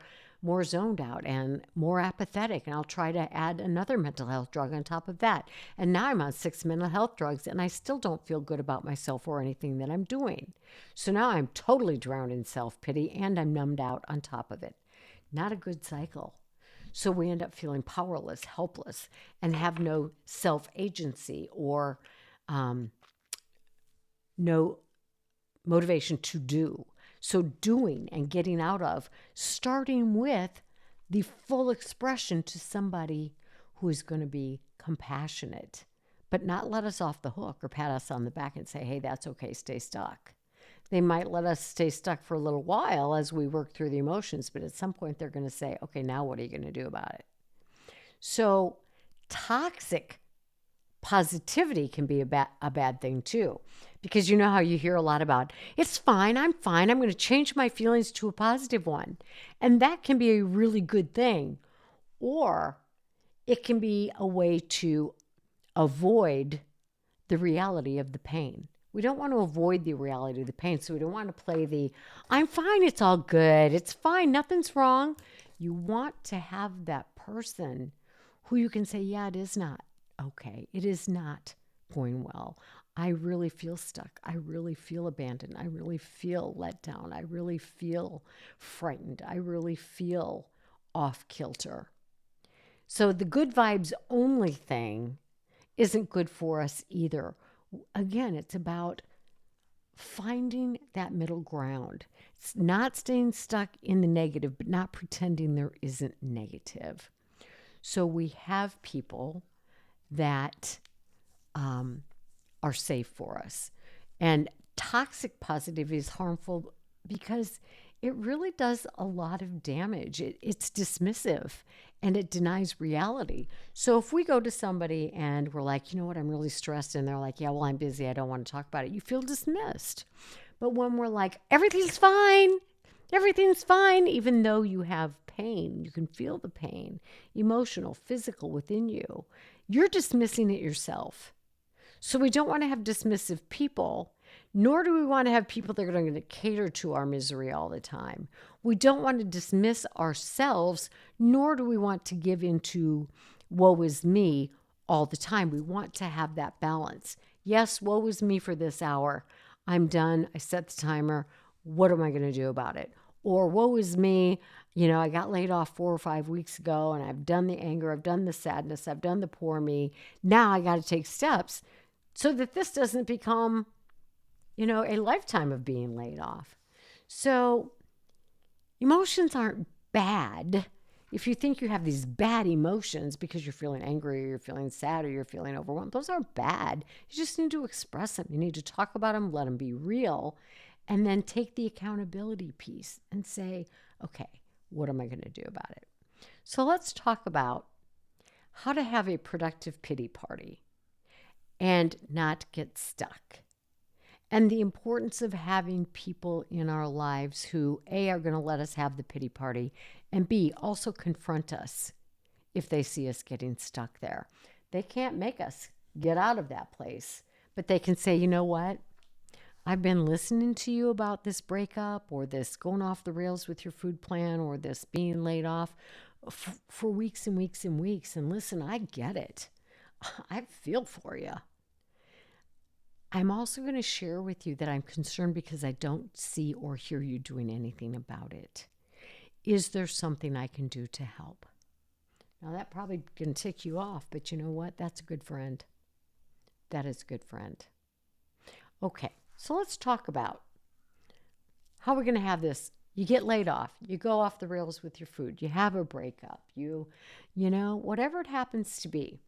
zoned out and more apathetic. And I'll try to add another mental health drug on top of that. And now I'm on 6 mental health drugs and I still don't feel good about myself or anything that I'm doing. So now I'm totally drowned in self-pity and I'm numbed out on top of it. Not a good cycle. So we end up feeling powerless, helpless, and have no self-agency or no motivation to do. So doing and getting out of, starting with the full expression to somebody who is going to be compassionate, but not let us off the hook or pat us on the back and say, hey, that's okay, stay stuck. They might let us stay stuck for a little while as we work through the emotions, but at some point they're going to say, okay, now what are you going to do about it? So toxic positivity can be a bad thing too, because you know how you hear a lot about, it's fine, I'm going to change my feelings to a positive one. And that can be a really good thing. Or it can be a way to avoid the reality of the pain. We don't want to avoid the reality of the pain, so we don't want to play the, I'm fine, it's all good, it's fine, nothing's wrong. You want to have that person who you can say, yeah, it is not okay. It is not going well. I really feel stuck. I really feel abandoned. I really feel let down. I really feel frightened. I really feel off kilter. So the good vibes only thing isn't good for us either. Again, it's about finding that middle ground. It's not staying stuck in the negative, but not pretending there isn't negative. So we have people that are safe for us. And toxic positivity is harmful because it really does a lot of damage. It's dismissive and it denies reality. So if we go to somebody and we're like, you know what, I'm really stressed, and they're like, yeah, well, I'm busy, I don't want to talk about it, you feel dismissed. But when we're like, everything's fine, even though you have pain, you can feel the pain, emotional, physical within you, you're dismissing it yourself. So we don't want to have dismissive people, nor do we want to have people that are going to cater to our misery all the time. We don't want to dismiss ourselves, nor do we want to give into woe is me all the time. We want to have that balance. Yes, woe is me for this hour. I'm done. I set the timer. What am I going to do about it? Or woe is me. You know, I got laid off 4 or 5 weeks ago and I've done the anger, I've done the sadness, I've done the poor me. Now I got to take steps so that this doesn't become, you know, a lifetime of being laid off. So emotions aren't bad. If you think you have these bad emotions because you're feeling angry or you're feeling sad or you're feeling overwhelmed, those aren't bad. You just need to express them. You need to talk about them, let them be real, and then take the accountability piece and say, okay, what am I going to do about it? So let's talk about how to have a productive pity party and not get stuck. And the importance of having people in our lives who, A, are going to let us have the pity party, and B, also confront us if they see us getting stuck there. They can't make us get out of that place, but they can say, you know what? I've been listening to you about this breakup or this going off the rails with your food plan or this being laid off for weeks and weeks and weeks. And listen, I get it. I feel for you. I'm also going to share with you that I'm concerned because I don't see or hear you doing anything about it. Is there something I can do to help? Now, that probably can tick you off, but you know what? That's a good friend. That is a good friend. Okay, so let's talk about how we're going to have this. You get laid off. You go off the rails with your food. You have a breakup. You know, whatever it happens to be.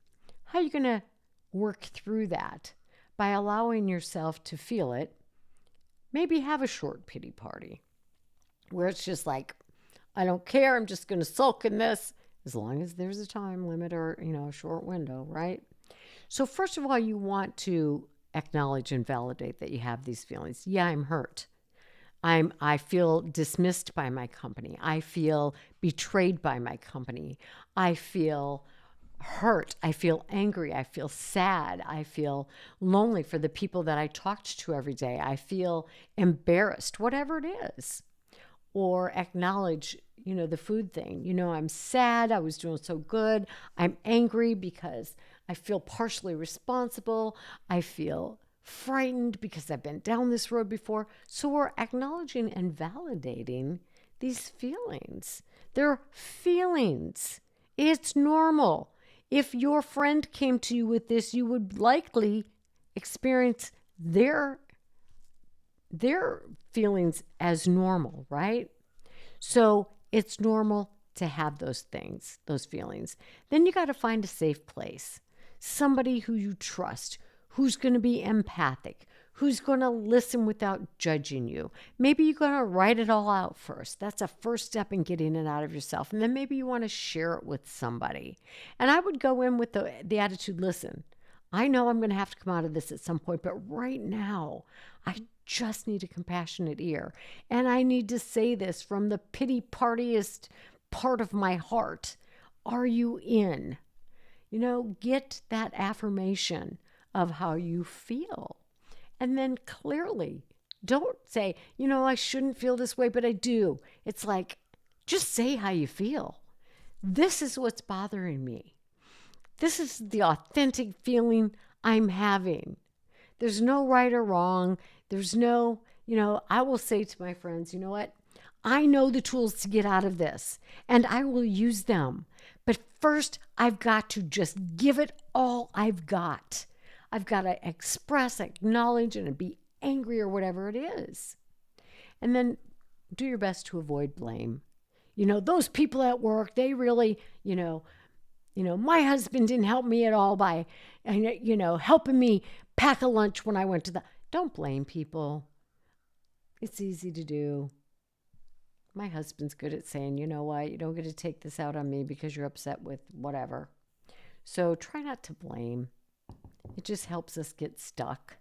How are you going to work through that? By allowing yourself to feel it. Maybe have a short pity party where it's just like, I don't care, I'm just going to sulk in this as long as there's a time limit or, a short window, right? So first of all, you want to acknowledge and validate that you have these feelings. Yeah, I'm hurt. I feel dismissed by my company. I feel betrayed by my company. I feel hurt. I feel angry. I feel sad. I feel lonely for the people that I talked to every day. I feel embarrassed, whatever it is. Or acknowledge, the food thing. I'm sad. I was doing so good. I'm angry because I feel partially responsible. I feel frightened because I've been down this road before. So we're acknowledging and validating these feelings. They're feelings. It's normal. If your friend came to you with this, you would likely experience their feelings as normal, right? So it's normal to have those things, those feelings. Then you got to find a safe place, somebody who you trust, who's going to be empathic, who's going to listen without judging you. Maybe you're going to write it all out first. That's a first step in getting it out of yourself. And then maybe you want to share it with somebody. And I would go in with the attitude, listen, I know I'm going to have to come out of this at some point, but right now, I just need a compassionate ear. And I need to say this from the pity partyist part of my heart. Are you in? Get that affirmation of how you feel. And then clearly, don't say, I shouldn't feel this way, but I do. It's like, just say how you feel. This is what's bothering me. This is the authentic feeling I'm having. There's no right or wrong. There's no, I will say to my friends, you know what? I know the tools to get out of this, and I will use them. But first, I've got to just give it all I've got. I've got to express, acknowledge, and be angry or whatever it is. And then do your best to avoid blame. Those people at work, they really, my husband didn't help me at all by, helping me pack a lunch when I went to the... Don't blame people. It's easy to do. My husband's good at saying, you know what, you don't get to take this out on me because you're upset with whatever. So try not to blame. It just helps us get stuck.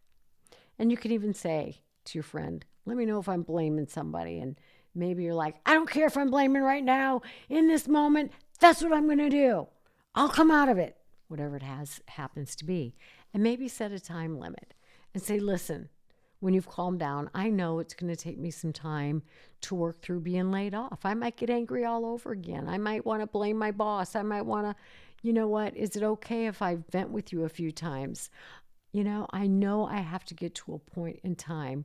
And you can even say to your friend, let me know if I'm blaming somebody. And maybe you're like, I don't care if I'm blaming right now. In this moment, that's what I'm going to do. I'll come out of it. Whatever it happens to be. And maybe set a time limit and say, listen, when you've calmed down, I know it's going to take me some time to work through being laid off. I might get angry all over again. I might want to blame my boss. I might want to, you know what, is it okay if I vent with you a few times? I know I have to get to a point in time,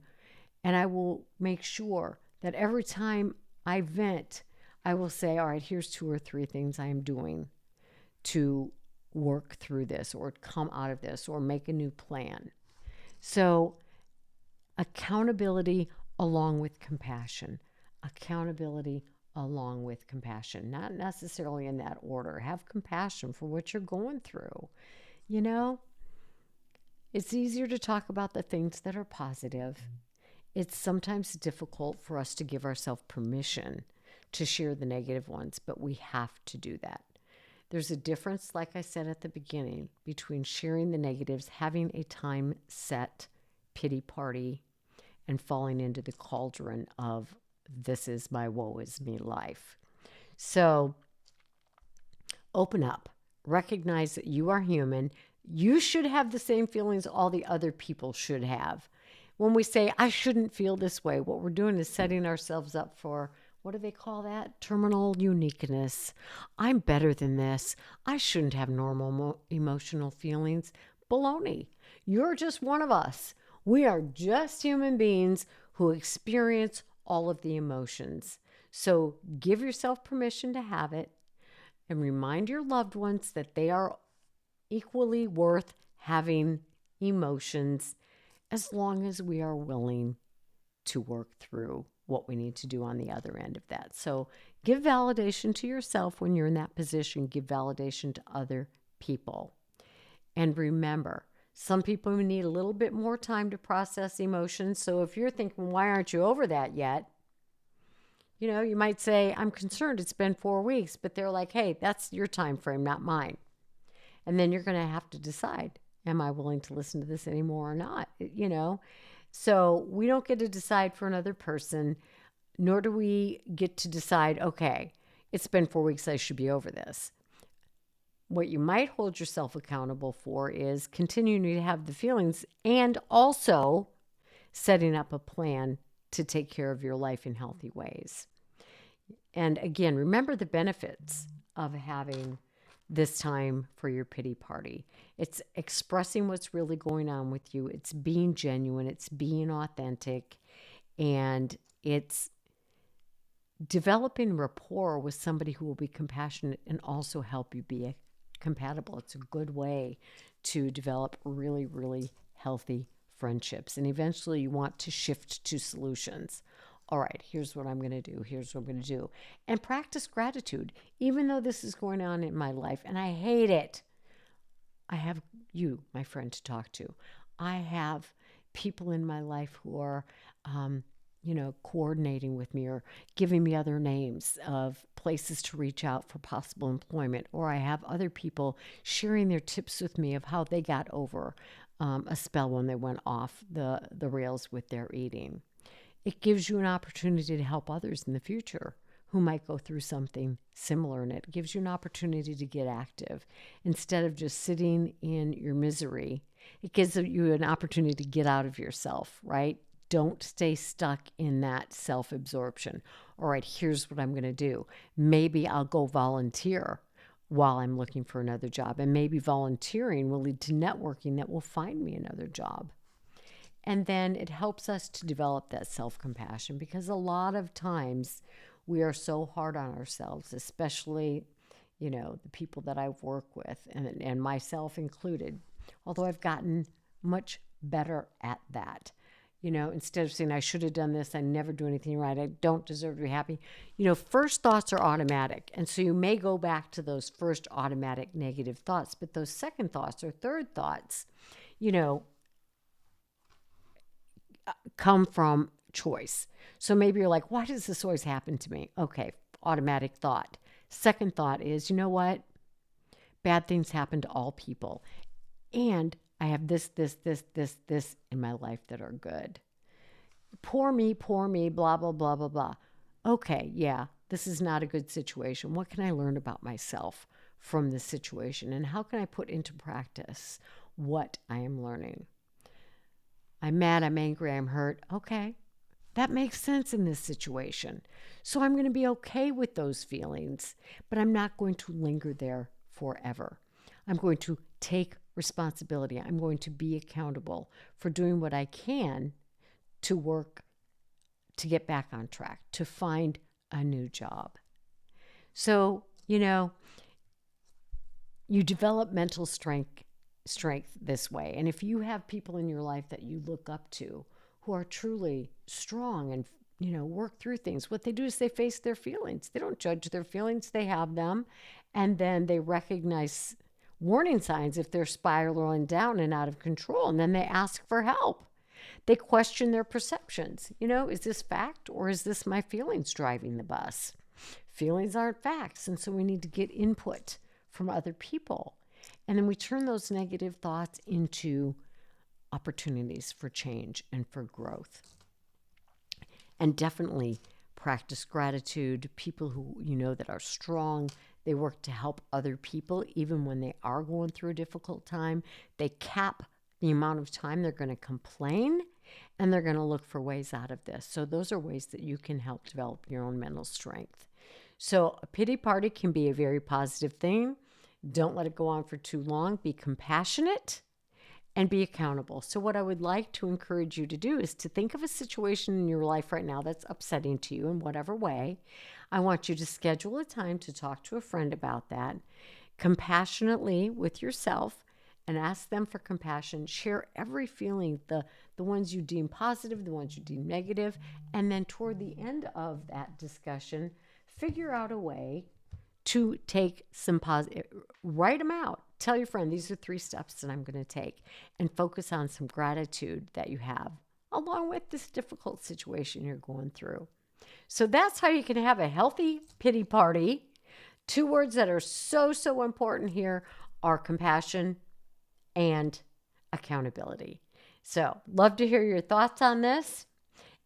and I will make sure that every time I vent, I will say, all right, here's 2 or 3 things I am doing to work through this or come out of this or make a new plan. So accountability along with compassion. Accountability along with compassion. Not necessarily in that order. Have compassion for what you're going through. It's easier to talk about the things that are positive. It's sometimes difficult for us to give ourselves permission to share the negative ones, but we have to do that. There's a difference, like I said at the beginning, between sharing the negatives, having a time set pity party, and falling into the cauldron of this is my woe is me life. So open up. Recognize that you are human. You should have the same feelings all the other people should have. When we say, I shouldn't feel this way, what we're doing is setting ourselves up for, what do they call that? Terminal uniqueness. I'm better than this. I shouldn't have normal emotional feelings. Baloney. You're just one of us. We are just human beings who experience all of the emotions. So give yourself permission to have it and remind your loved ones that they are equally worth having emotions as long as we are willing to work through what we need to do on the other end of that. So give validation to yourself when you're in that position. Give validation to other people. And remember, some people need a little bit more time to process emotions. So if you're thinking, why aren't you over that yet? You might say, I'm concerned it's been 4 weeks, but they're like, hey, that's your time frame, not mine. And then you're going to have to decide, am I willing to listen to this anymore or not? So we don't get to decide for another person, nor do we get to decide, okay, it's been 4 weeks, I should be over this. What you might hold yourself accountable for is continuing to have the feelings and also setting up a plan to take care of your life in healthy ways. And again, remember the benefits of having this time for your pity party. It's expressing what's really going on with you. It's being genuine. It's being authentic. And it's developing rapport with somebody who will be compassionate and also help you be compatible. It's a good way to develop really, really healthy friendships. And eventually you want to shift to solutions. All right, here's what I'm going to do. Here's what I'm going to do. And practice gratitude. Even though this is going on in my life and I hate it, I have you, my friend, to talk to. I have people in my life who are, coordinating with me or giving me other names of places to reach out for possible employment. Or I have other people sharing their tips with me of how they got over a spell when they went off the rails with their eating. It gives you an opportunity to help others in the future who might go through something similar, and it gives you an opportunity to get active. Instead of just sitting in your misery, it gives you an opportunity to get out of yourself, right? Don't stay stuck in that self-absorption. All right, here's what I'm going to do. Maybe I'll go volunteer while I'm looking for another job, and maybe volunteering will lead to networking that will find me another job. And then it helps us to develop that self-compassion because a lot of times we are so hard on ourselves, especially, the people that I work with and myself included, although I've gotten much better at that. Instead of saying, I should have done this, I never do anything right, I don't deserve to be happy. First thoughts are automatic. And so you may go back to those first automatic negative thoughts, but those second thoughts or third thoughts, come from choice. So maybe you're like, why does this always happen to me? Okay, automatic thought. Second thought is, you know what? Bad things happen to all people. And I have this in my life that are good. Poor me, blah, blah, blah, blah, blah. Okay, yeah, this is not a good situation. What can I learn about myself from this situation? And how can I put into practice what I am learning? I'm mad, I'm angry, I'm hurt. Okay, that makes sense in this situation. So I'm going to be okay with those feelings, but I'm not going to linger there forever. I'm going to take responsibility. I'm going to be accountable for doing what I can to work to get back on track, to find a new job. So, you develop mental strength this way. And if you have people in your life that you look up to who are truly strong and work through things, what they do is they face their feelings. They don't judge their feelings, they have them, and then they recognize warning signs if they're spiraling down and out of control, and then they ask for help. They question their perceptions. Is this fact or is this my feelings driving the bus? Feelings aren't facts, and so we need to get input from other people. And then we turn those negative thoughts into opportunities for change and for growth. And definitely practice gratitude. People who that are strong, they work to help other people even when they are going through a difficult time. They cap the amount of time they're going to complain, and they're going to look for ways out of this. So those are ways that you can help develop your own mental strength. So a pity party can be a very positive thing. Don't let it go on for too long. Be compassionate and be accountable. So what I would like to encourage you to do is to think of a situation in your life right now that's upsetting to you in whatever way. I want you to schedule a time to talk to a friend about that, compassionately with yourself, and ask them for compassion. Share every feeling, the ones you deem positive, the ones you deem negative, and then toward the end of that discussion, figure out a way to take some positive, write them out. Tell your friend, these are 3 steps that I'm going to take, and focus on some gratitude that you have, along with this difficult situation you're going through. So that's how you can have a healthy pity party. Two words that are so, so important here are compassion and accountability. So, love to hear your thoughts on this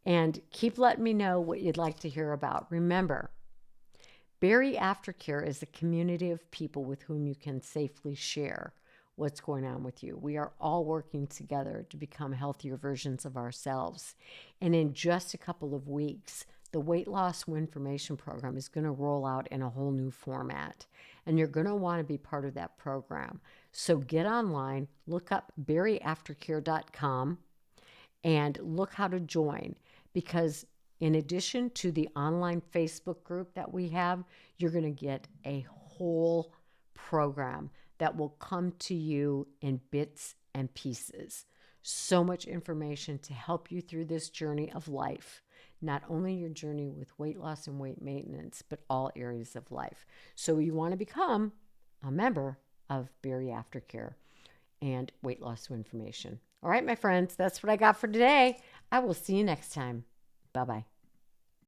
and keep letting me know what you'd like to hear about. Remember, Berry Aftercare is a community of people with whom you can safely share what's going on with you. We are all working together to become healthier versions of ourselves. And in just a couple of weeks, the Weight Loss Winformation Program is going to roll out in a whole new format. And you're going to want to be part of that program. So get online, look up berryaftercare.com, and look how to join, because in addition to the online Facebook group that we have, you're going to get a whole program that will come to you in bits and pieces. So much information to help you through this journey of life, not only your journey with weight loss and weight maintenance, but all areas of life. So you want to become a member of Berry Aftercare and Weight Loss Winformation. All right, my friends, that's what I got for today. I will see you next time. Bye-bye.